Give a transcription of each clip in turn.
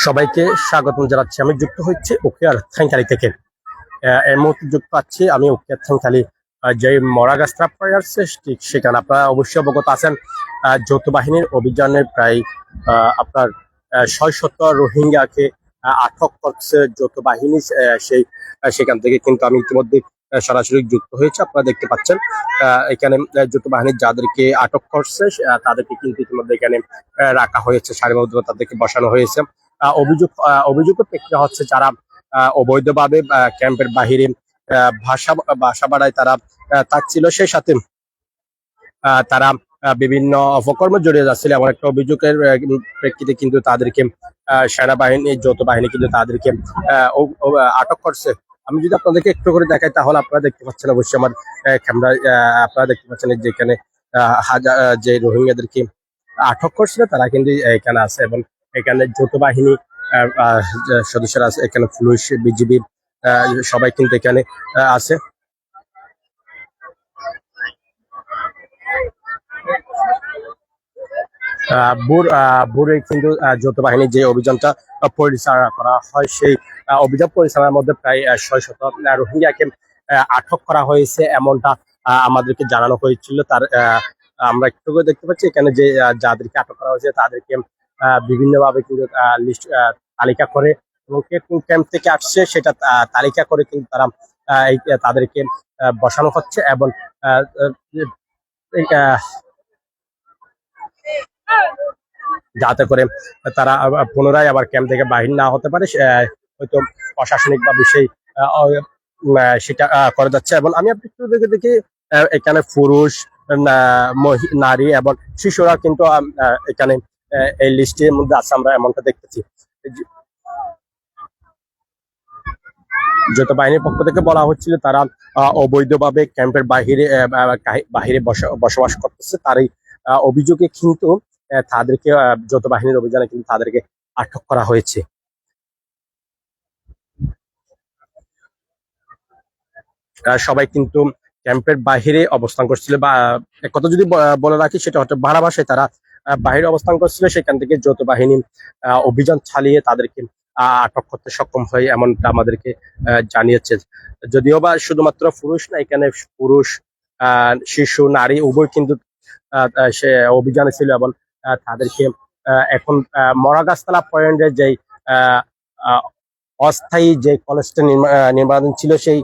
সবাইকে স্বাগতম জানাচ্ছি। আমি যুক্ত হচ্ছে উখিয়ার থাইখালি থেকে। এই মুহূর্তে যুক্ত আছি আমি উখিয়ার থাইখালি যে মরাগাস্তা আছে ঠিক সেখানে। আপনারা অবশ্যই অবগত আছেন যৌথ বাহিনীর অভিযানে প্রায় আপনার ৬৭ রোহিঙ্গাকে আটক করছে যৌথ বাহিনী। সেখান থেকে কিন্তু আমি ইতিমধ্যে সরাসরি যুক্ত হয়েছে। আপনারা দেখতে পাচ্ছেন এখানে যৌথ বাহিনী যাদেরকে আটক করছে তাদেরকে কিন্তু ইতিমধ্যে এখানে রাখা হয়েছে, সারিবদ্ধ তাদেরকে বসানো হয়েছে। অভিযোগের প্রেক্ষিতে হচ্ছে যারা অবৈধভাবে ক্যাম্পের বাহিরে বাসা বাড়ায় তারা থাকছিল, সেই সাথে তারা বিভিন্ন অপকর্মে জড়িয়ে যাচ্ছিল এমন একটা অভিযোগের প্রেক্ষিতে কিন্তু তাদেরকে সেনাবাহিনী যৌথ বাহিনী কিন্তু তাদেরকে আটক করছে। আমি যদি আপনাদেরকে একটু করে দেখাই তাহলে আপনারা দেখতে পাচ্ছেন অবশ্যই আমার ক্যামেরায় আপনারা দেখতে পাচ্ছেন যেখানে হাজার যে রোহিঙ্গাদেরকে আটক করছিল তারা কিন্তু এখানে আছে এবং এখানে যৌথ বাহিনী সদস্যরা আছে, এখানে পুলিশ বিজিবি সবাই কিন্তু এখানে আছে। বুড়ে কিন্তু যৌথ বাহিনীর যে অভিযানটা পরিচালনা করা হয় সেই অভিযান পরিচালনার মধ্যে প্রায় ৬০০ রোহিঙ্গাকে আটক করা হয়েছে এমনটা আমাদেরকে জানানো হয়েছিল। তার আমরা একটু করে দেখতে পাচ্ছি এখানে যে যাদেরকে আটক করা হয়েছে তাদেরকে বিভিন্নভাবে কিন্তু লিস্ট তালিকা করে এবং কে কোন ক্যাম্প থেকে আসছে সেটা তালিকা করে কিন্তু তারা তাদেরকে বসানো হচ্ছে এবং যাতে করে তারা পুনরায় আবার ক্যাম্প থেকে বাহির না হতে পারে, হয়তো প্রশাসনিক বা বিষয় সেটা করে যাচ্ছে। এবং আমি আপনি একটু দেখি এখানে পুরুষ, নারী এবং শিশুরা কিন্তু এখানে এই লিস্টের মধ্যে আছে, আমরা এমনটা দেখতেছি। যৌথ বাহিনীর পক্ষ থেকে বলা হচ্ছিল তারা অবৈধভাবে ক্যাম্পের বাহিরে বসবাস করতেছে, তারই অভিযোগে কিন্তু তাদেরকে যৌথ বাহিনীর অভিযানে কিন্তু তাদেরকে আটক করা হয়েছে। সবাই কিন্তু ক্যাম্পের বাহিরে অবস্থান করছিল, বা এক কথা যদি বলে রাখি সেটা হচ্ছে ভাড়া বাসায় তারা বাহিরে অবস্থান করছিল, সেখান থেকে যৌথ বাহিনী অভিযান চালিয়ে তাদেরকে আটক করতে সক্ষম হয় এমনটা আমাদেরকে জানিয়েছে। যদিও বা শুধুমাত্র পুরুষ না, এখানে পুরুষ, শিশু, নারী উভয় কিন্তু সে অভিযানে ছিল এবং তাদেরকে এখন মরাগাছতলা পয়েন্টের যে অস্থায়ী যে কলেজটা নির্মাণাধীন ছিল সেই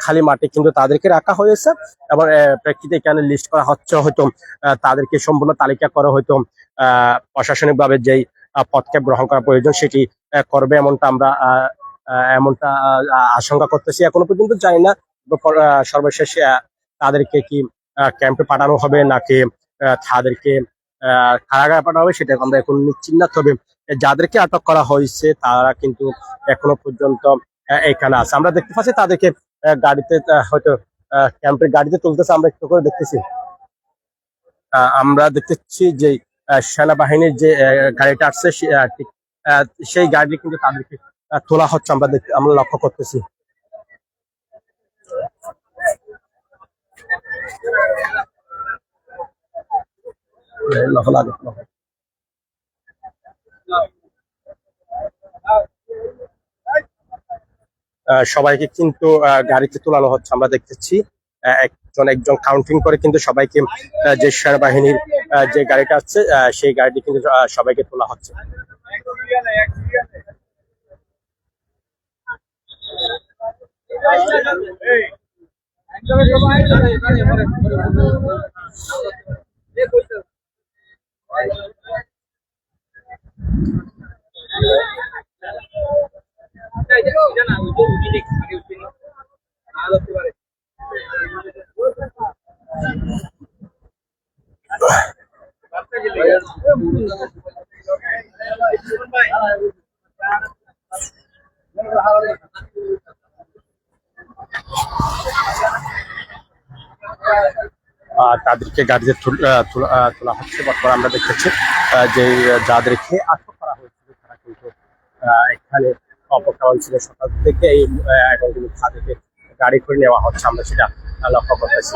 খালি মাঠে কিন্তু তাদেরকে রাখা হয়েছে এবং প্রেক্ষিতে এখানে লিস্ট করা হচ্ছে, হয়তো তাদেরকে সম্পূর্ণ তালিকা করে হয়তো প্রশাসনিক ভাবে যেই পদক্ষেপ গ্রহণ করা প্রয়োজন সেটি করবে এমনটা আশঙ্কা করতেছি। এখনো পর্যন্ত জানি না সর্বশেষ তাদেরকে কি ক্যাম্পে পাঠানো হবে নাকি তাদেরকে কারাগারে পাঠানো হবে সেটা আমরা এখন নিশ্চিত না। তবে যাদেরকে আটক করা হয়েছে তারা কিন্তু এখনো পর্যন্ত এখানে আছে। আমরা দেখতে পাচ্ছি তাদেরকে গাড়িতে হয়তো ক্যাম্পের গাড়িতে তুলতেছে, আমরা একটু করে দেখতেছি। আমরা দেখতেছি যে সেনাবাহিনীর যে গাড়িটা আসছে সেই গাড়ি কিন্তু তাদেরকে তোলা হচ্ছে, আমরা লক্ষ্য করতেছি। সবাইকে কিন্তু গাড়িতে তোলানো হচ্ছে, আমরা দেখতেছি একজন একজন কাউন্টিং করে কিন্তু সবাইকে যে সেনাবাহিনীর যে গাড়িটা আছে সেই গাড়িটি কিন্তু সবাইকে তোলা হচ্ছে। তাদেরকে গাড়িতে তোলা হচ্ছে। বর্তমানে আমরা দেখতেছি যে যাদেরকে আটক করা হয়েছিল তারা কিন্তু এখানে অপেক্ষা ছিল সকাল থেকে, এখন কিন্তু তাদেরকে গাড়ি করে নেওয়া হচ্ছে, আমরা সেটা লক্ষ্য করতেছি।